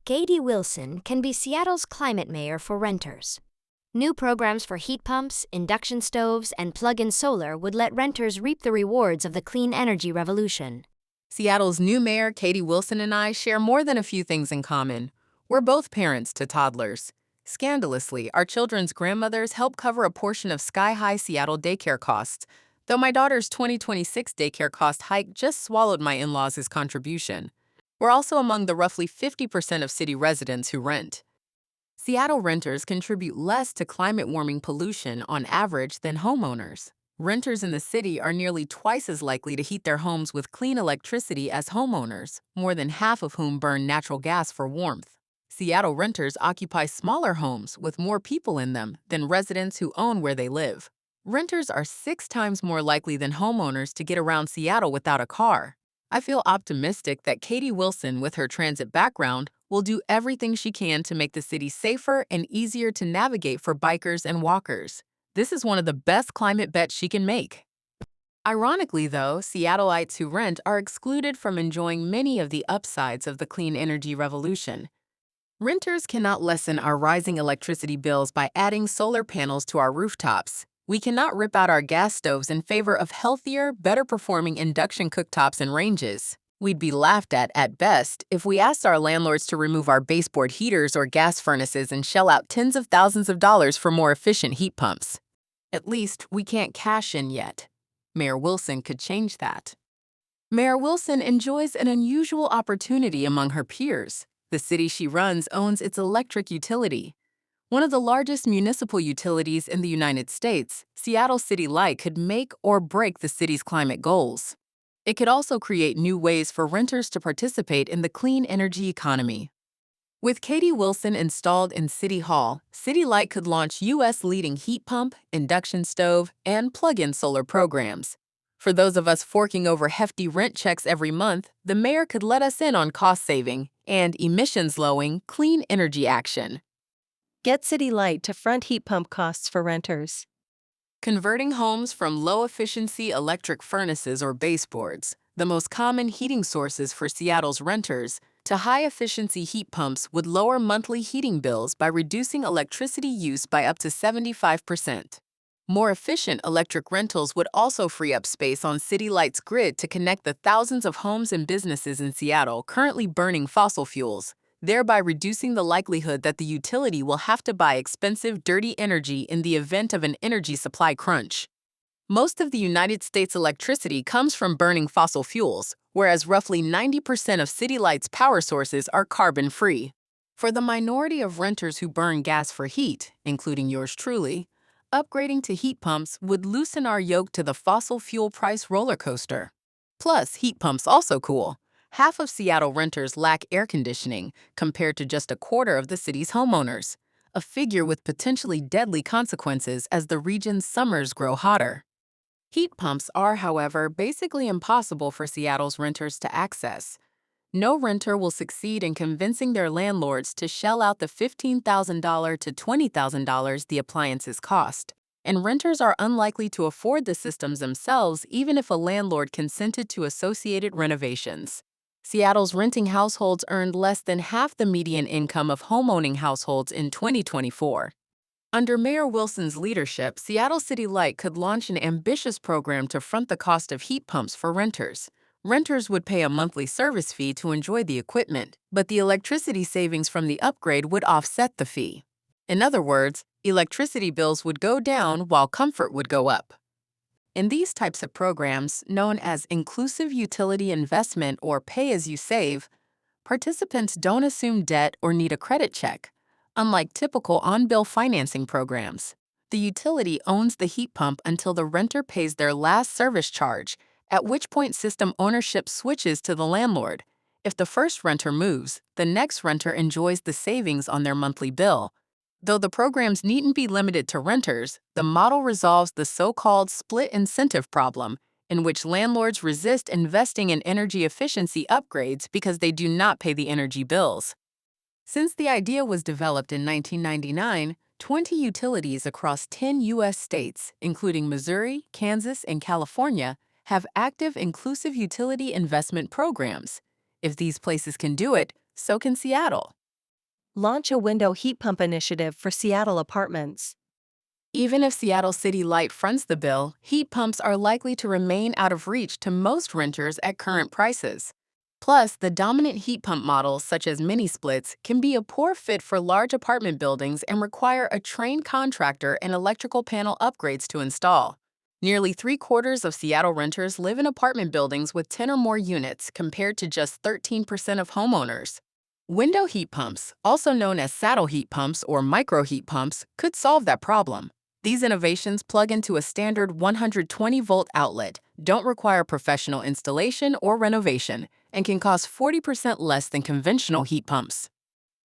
Katie Wilson can be Seattle's climate mayor for renters. New programs for heat pumps, induction stoves, and plug-in solar would let renters reap the rewards of the clean energy revolution. Seattle's new mayor, Katie Wilson, and I share more than a few things in common. We're both parents to toddlers. Scandalously, our children's grandmothers help cover a portion of sky-high Seattle daycare costs, though my daughter's 2026 daycare cost hike just swallowed my in-laws' contribution. We're also among the roughly 50% of city residents who rent. Seattle renters contribute less to climate warming pollution on average than homeowners. Renters in the city are nearly twice as likely to heat their homes with clean electricity as homeowners, more than half of whom burn natural gas for warmth. Seattle renters occupy smaller homes with more people in them than residents who own where they live. Renters are 6 times more likely than homeowners to get around Seattle without a car. I feel optimistic that Katie Wilson, with her transit background, will do everything she can to make the city safer and easier to navigate for bikers and walkers. This is one of the best climate bets she can make. Ironically, though, Seattleites who rent are excluded from enjoying many of the upsides of the clean energy revolution. Renters cannot lessen our rising electricity bills by adding solar panels to our rooftops. We cannot rip out our gas stoves in favor of healthier, better-performing induction cooktops and ranges. We'd be laughed at best, if we asked our landlords to remove our baseboard heaters or gas furnaces and shell out tens of thousands of dollars for more efficient heat pumps. At least, we can't cash in yet. Mayor Wilson could change that. Mayor Wilson enjoys an unusual opportunity among her peers. The city she runs owns its electric utility. One of the largest municipal utilities in the United States, Seattle City Light could make or break the city's climate goals. It could also create new ways for renters to participate in the clean energy economy. With Katie Wilson installed in City Hall, City Light could launch U.S. leading heat pump, induction stove, and plug-in solar programs. For those of us forking over hefty rent checks every month, the mayor could let us in on cost-saving and emissions-lowering clean energy action. Get City Light to front heat pump costs for renters. Converting homes from low-efficiency electric furnaces or baseboards, the most common heating sources for Seattle's renters, to high-efficiency heat pumps would lower monthly heating bills by reducing electricity use by up to 75%. More efficient electric rentals would also free up space on City Light's grid to connect the thousands of homes and businesses in Seattle currently burning fossil fuels, thereby reducing the likelihood that the utility will have to buy expensive, dirty energy in the event of an energy supply crunch. Most of the United States' electricity comes from burning fossil fuels, whereas roughly 90% of City Light's power sources are carbon-free. For the minority of renters who burn gas for heat, including yours truly, upgrading to heat pumps would loosen our yoke to the fossil fuel price roller coaster. Plus, heat pumps also cool. Half of Seattle renters lack air conditioning, compared to just a quarter of the city's homeowners, a figure with potentially deadly consequences as the region's summers grow hotter. Heat pumps are, however, basically impossible for Seattle's renters to access. No renter will succeed in convincing their landlords to shell out the $15,000 to $20,000 the appliances cost, and renters are unlikely to afford the systems themselves even if a landlord consented to associated renovations. Seattle's renting households earned less than half the median income of homeowning households in 2024. Under Mayor Wilson's leadership, Seattle City Light could launch an ambitious program to front the cost of heat pumps for renters. Renters would pay a monthly service fee to enjoy the equipment, but the electricity savings from the upgrade would offset the fee. In other words, electricity bills would go down while comfort would go up. In these types of programs, known as inclusive utility investment or pay-as-you-save, participants don't assume debt or need a credit check. Unlike typical on-bill financing programs, the utility owns the heat pump until the renter pays their last service charge, at which point system ownership switches to the landlord. If the first renter moves, the next renter enjoys the savings on their monthly bill. Though the programs needn't be limited to renters, the model resolves the so-called split incentive problem, in which landlords resist investing in energy efficiency upgrades because they do not pay the energy bills. Since the idea was developed in 1999, 20 utilities across 10 U.S. states, including Missouri, Kansas, and California, have active inclusive utility investment programs. If these places can do it, so can Seattle. Launch a window heat pump initiative for Seattle apartments. Even if Seattle City Light fronts the bill, heat pumps are likely to remain out of reach to most renters at current prices. Plus, the dominant heat pump models, such as mini splits, can be a poor fit for large apartment buildings and require a trained contractor and electrical panel upgrades to install. Nearly 3/4 of Seattle renters live in apartment buildings with 10 or more units, compared to just 13% of homeowners. Window heat pumps, also known as saddle heat pumps or micro heat pumps, could solve that problem. These innovations plug into a standard 120-volt outlet, don't require professional installation or renovation, and can cost 40% less than conventional heat pumps.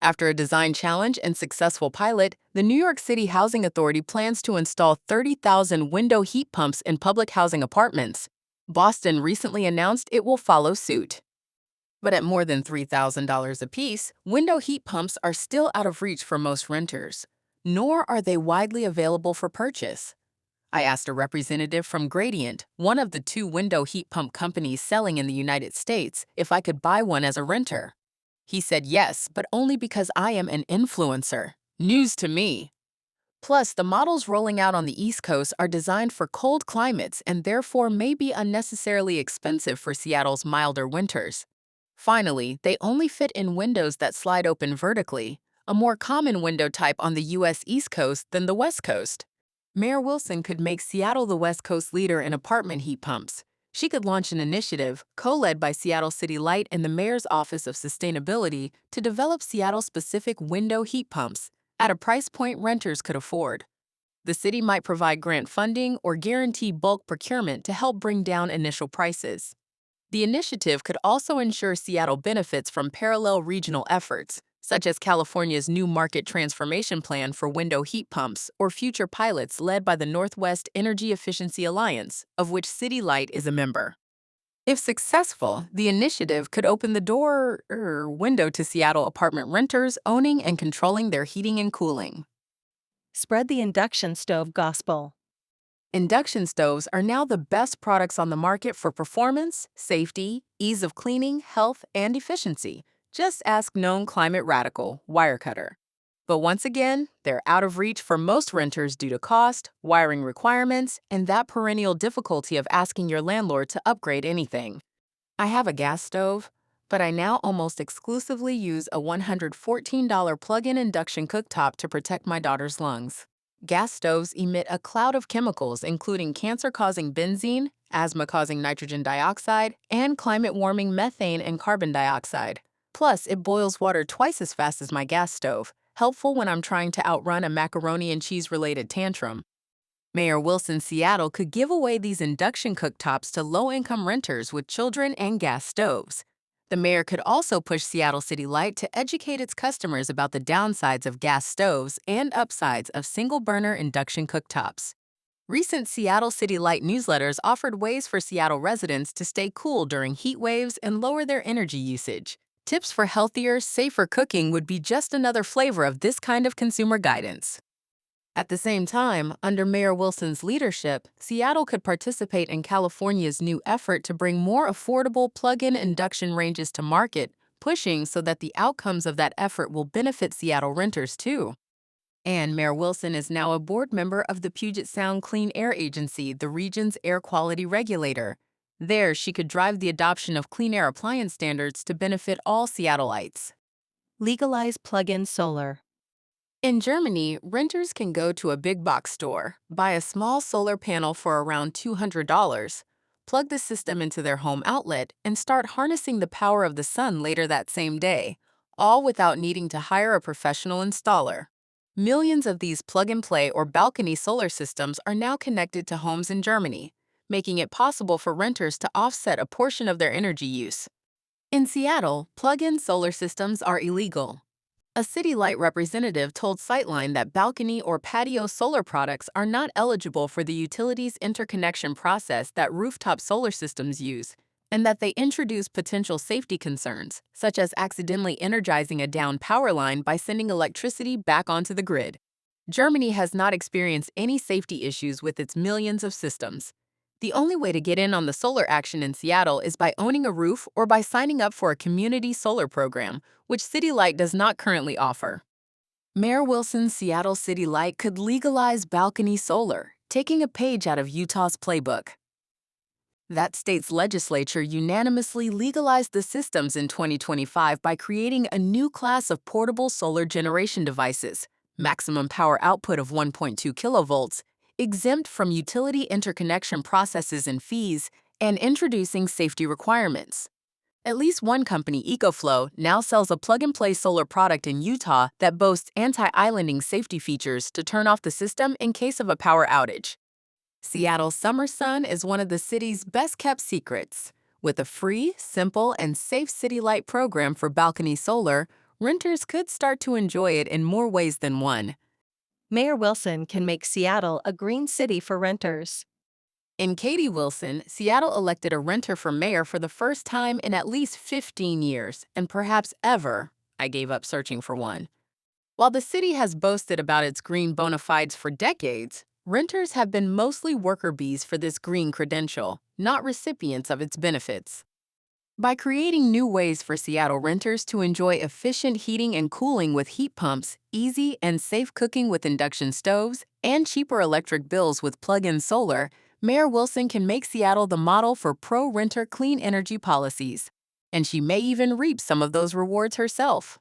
After a design challenge and successful pilot, the New York City Housing Authority plans to install 30,000 window heat pumps in public housing apartments. Boston recently announced it will follow suit. But at more than $3,000 apiece, window heat pumps are still out of reach for most renters, nor are they widely available for purchase. I asked a representative from Gradient, one of the 2 window heat pump companies selling in the United States, if I could buy one as a renter. He said yes, but only because I am an influencer. News to me. Plus, the models rolling out on the East Coast are designed for cold climates and therefore may be unnecessarily expensive for Seattle's milder winters. Finally, they only fit in windows that slide open vertically, a more common window type on the U.S. East Coast than the West Coast. Mayor Wilson could make Seattle the West Coast leader in apartment heat pumps. She could launch an initiative, co-led by Seattle City Light and the Mayor's Office of Sustainability, to develop Seattle-specific window heat pumps at a price point renters could afford. The city might provide grant funding or guarantee bulk procurement to help bring down initial prices. The initiative could also ensure Seattle benefits from parallel regional efforts, such as California's new market transformation plan for window heat pumps or future pilots led by the Northwest Energy Efficiency Alliance, of which City Light is a member. If successful, the initiative could open the window to Seattle apartment renters owning and controlling their heating and cooling. Spread the induction stove gospel. Induction stoves are now the best products on the market for performance, safety, ease of cleaning, health, and efficiency. Just ask known climate radical, Wirecutter. But once again, they're out of reach for most renters due to cost, wiring requirements, and that perennial difficulty of asking your landlord to upgrade anything. I have a gas stove, but I now almost exclusively use a $114 plug-in induction cooktop to protect my daughter's lungs. Gas stoves emit a cloud of chemicals including cancer-causing benzene, asthma-causing nitrogen dioxide, and climate-warming methane and carbon dioxide. Plus, it boils water twice as fast as my gas stove, helpful when I'm trying to outrun a macaroni and cheese-related tantrum. Mayor Wilson Seattle could give away these induction cooktops to low-income renters with children and gas stoves. The mayor could also push Seattle City Light to educate its customers about the downsides of gas stoves and upsides of single-burner induction cooktops. Recent Seattle City Light newsletters offered ways for Seattle residents to stay cool during heat waves and lower their energy usage. Tips for healthier, safer cooking would be just another flavor of this kind of consumer guidance. At the same time, under Mayor Wilson's leadership, Seattle could participate in California's new effort to bring more affordable plug-in induction ranges to market, pushing so that the outcomes of that effort will benefit Seattle renters too. And Mayor Wilson is now a board member of the Puget Sound Clean Air Agency, the region's air quality regulator. There, she could drive the adoption of clean air appliance standards to benefit all Seattleites. Legalize plug-in solar. In Germany, renters can go to a big box store, buy a small solar panel for around $200, plug the system into their home outlet, and start harnessing the power of the sun later that same day, all without needing to hire a professional installer. Millions of these plug-and-play or balcony solar systems are now connected to homes in Germany, making it possible for renters to offset a portion of their energy use. In Seattle, plug-in solar systems are illegal. A City Light representative told Sightline that balcony or patio solar products are not eligible for the utility's interconnection process that rooftop solar systems use, and that they introduce potential safety concerns, such as accidentally energizing a downed power line by sending electricity back onto the grid. Germany has not experienced any safety issues with its millions of systems. The only way to get in on the solar action in Seattle is by owning a roof or by signing up for a community solar program, which City Light does not currently offer. Mayor Wilson's Seattle City Light could legalize balcony solar, taking a page out of Utah's playbook. That state's legislature unanimously legalized the systems in 2025 by creating a new class of portable solar generation devices, maximum power output of 1.2 kilovolts, exempt from utility interconnection processes and fees, and introducing safety requirements. At least one company, EcoFlow, now sells a plug-and-play solar product in Utah that boasts anti-islanding safety features to turn off the system in case of a power outage. Seattle's summer sun is one of the city's best-kept secrets. With a free, simple, and safe City Light program for balcony solar, renters could start to enjoy it in more ways than one. Mayor Wilson can make Seattle a green city for renters. In Katie Wilson, Seattle elected a renter for mayor for the first time in at least 15 years, and perhaps ever. I gave up searching for one. While the city has boasted about its green bona fides for decades, renters have been mostly worker bees for this green credential, not recipients of its benefits. By creating new ways for Seattle renters to enjoy efficient heating and cooling with heat pumps, easy and safe cooking with induction stoves, and cheaper electric bills with plug-in solar, Mayor Wilson can make Seattle the model for pro-renter clean energy policies. And she may even reap some of those rewards herself.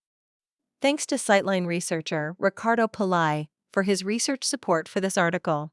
Thanks to Sightline researcher Ricardo Pillai for his research support for this article.